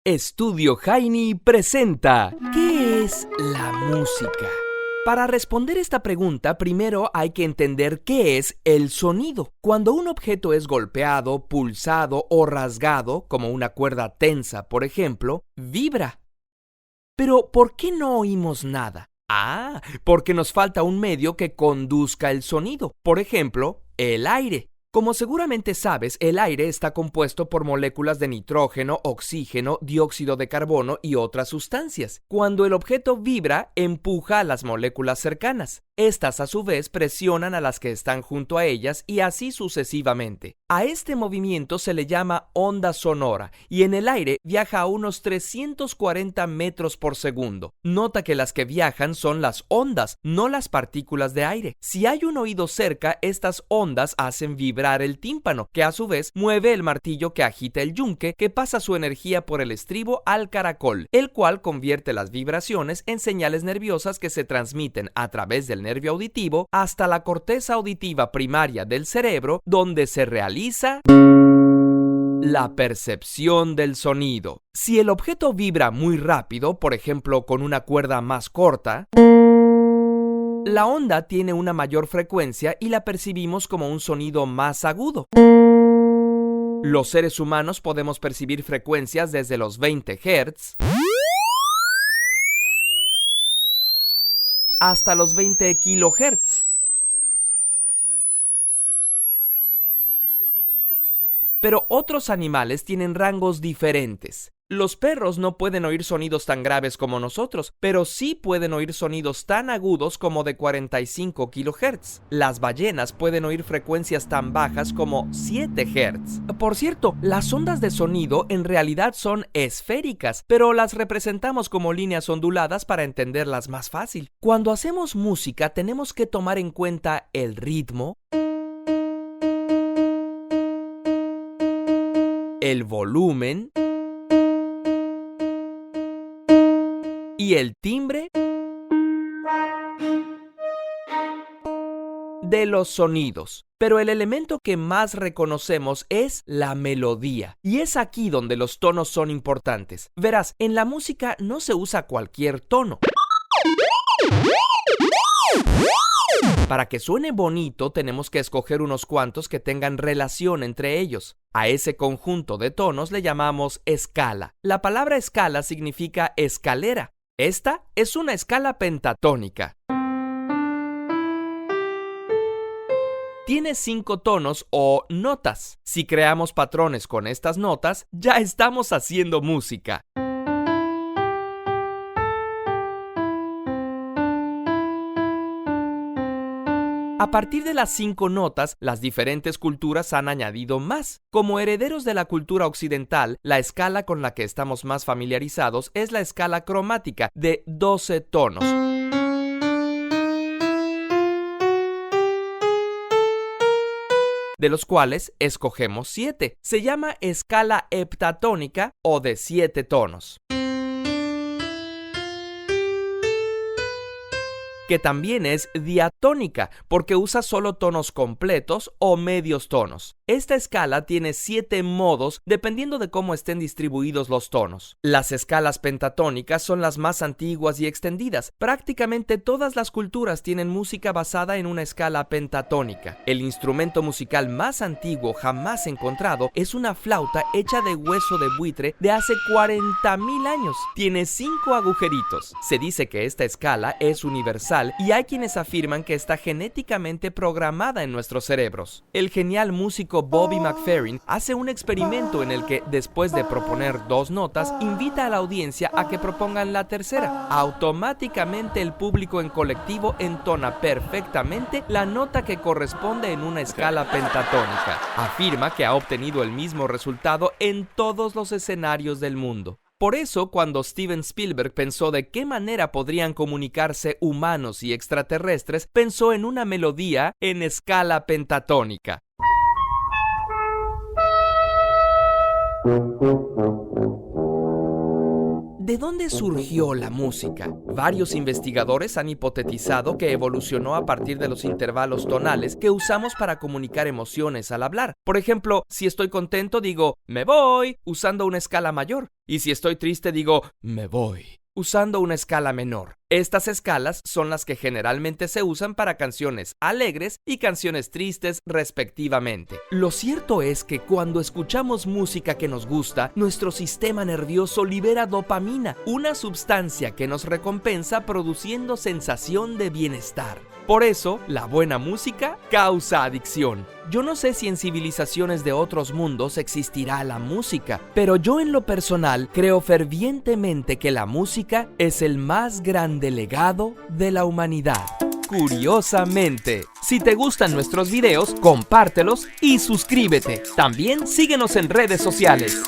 Estudio Jaini presenta ¿Qué es la música? Para responder esta pregunta, primero hay que entender qué es el sonido. Cuando un objeto es golpeado, pulsado o rasgado, como una cuerda tensa, por ejemplo, vibra. Pero, ¿por qué no oímos nada? Porque nos falta un medio que conduzca el sonido. Por ejemplo, el aire. Como seguramente sabes, el aire está compuesto por moléculas de nitrógeno, oxígeno, dióxido de carbono y otras sustancias. Cuando el objeto vibra, empuja a las moléculas cercanas. Estas, a su vez, presionan a las que están junto a ellas y así sucesivamente. A este movimiento se le llama onda sonora y en el aire viaja a unos 340 metros por segundo. Nota que las que viajan son las ondas, no las partículas de aire. Si hay un oído cerca, estas ondas hacen vibrar el tímpano, que a su vez mueve el martillo que agita el yunque, que pasa su energía por el estribo al caracol, el cual convierte las vibraciones en señales nerviosas que se transmiten a través del nervio auditivo hasta la corteza auditiva primaria del cerebro, donde se realiza la percepción del sonido. Si el objeto vibra muy rápido, por ejemplo con una cuerda más corta, la onda tiene una mayor frecuencia y la percibimos como un sonido más agudo. Los seres humanos podemos percibir frecuencias desde los 20 Hz hasta los 20 kHz. Pero otros animales tienen rangos diferentes. Los perros no pueden oír sonidos tan graves como nosotros, pero sí pueden oír sonidos tan agudos como de 45 kHz. Las ballenas pueden oír frecuencias tan bajas como 7 Hz. Por cierto, las ondas de sonido en realidad son esféricas, pero las representamos como líneas onduladas para entenderlas más fácil. Cuando hacemos música tenemos que tomar en cuenta el ritmo, el volumen y el timbre de los sonidos. Pero el elemento que más reconocemos es la melodía. Y es aquí donde los tonos son importantes. Verás, en la música no se usa cualquier tono. Para que suene bonito, tenemos que escoger unos cuantos que tengan relación entre ellos. A ese conjunto de tonos le llamamos escala. La palabra escala significa escalera. Esta es una escala pentatónica. Tiene 5 tonos o notas. Si creamos patrones con estas notas, ya estamos haciendo música. A partir de las 5 notas, las diferentes culturas han añadido más. Como herederos de la cultura occidental, la escala con la que estamos más familiarizados es la escala cromática de 12 tonos. De los cuales escogemos 7. Se llama escala heptatónica o de 7 tonos. Que también es diatónica, porque usa solo tonos completos o medios tonos. Esta escala tiene 7 modos dependiendo de cómo estén distribuidos los tonos. Las escalas pentatónicas son las más antiguas y extendidas. Prácticamente todas las culturas tienen música basada en una escala pentatónica. El instrumento musical más antiguo jamás encontrado es una flauta hecha de hueso de buitre de hace 40,000 años. Tiene 5 agujeritos. Se dice que esta escala es universal y hay quienes afirman que está genéticamente programada en nuestros cerebros. El genial músico Bobby McFerrin hace un experimento en el que, después de proponer 2 notas, invita a la audiencia a que propongan la tercera. Automáticamente el público en colectivo entona perfectamente la nota que corresponde en una escala pentatónica. Afirma que ha obtenido el mismo resultado en todos los escenarios del mundo. Por eso, cuando Steven Spielberg pensó de qué manera podrían comunicarse humanos y extraterrestres, pensó en una melodía en escala pentatónica. ¿De dónde surgió la música? Varios investigadores han hipotetizado que evolucionó a partir de los intervalos tonales que usamos para comunicar emociones al hablar. Por ejemplo, si estoy contento digo "me voy" usando una escala mayor. Y si estoy triste digo, me voy, usando una escala menor. Estas escalas son las que generalmente se usan para canciones alegres y canciones tristes respectivamente. Lo cierto es que cuando escuchamos música que nos gusta, nuestro sistema nervioso libera dopamina, una sustancia que nos recompensa produciendo sensación de bienestar. Por eso, la buena música causa adicción. Yo no sé si en civilizaciones de otros mundos existirá la música, pero yo en lo personal creo fervientemente que la música es el más grande legado de la humanidad. Curiosamente, si te gustan nuestros videos, compártelos y suscríbete. También síguenos en redes sociales.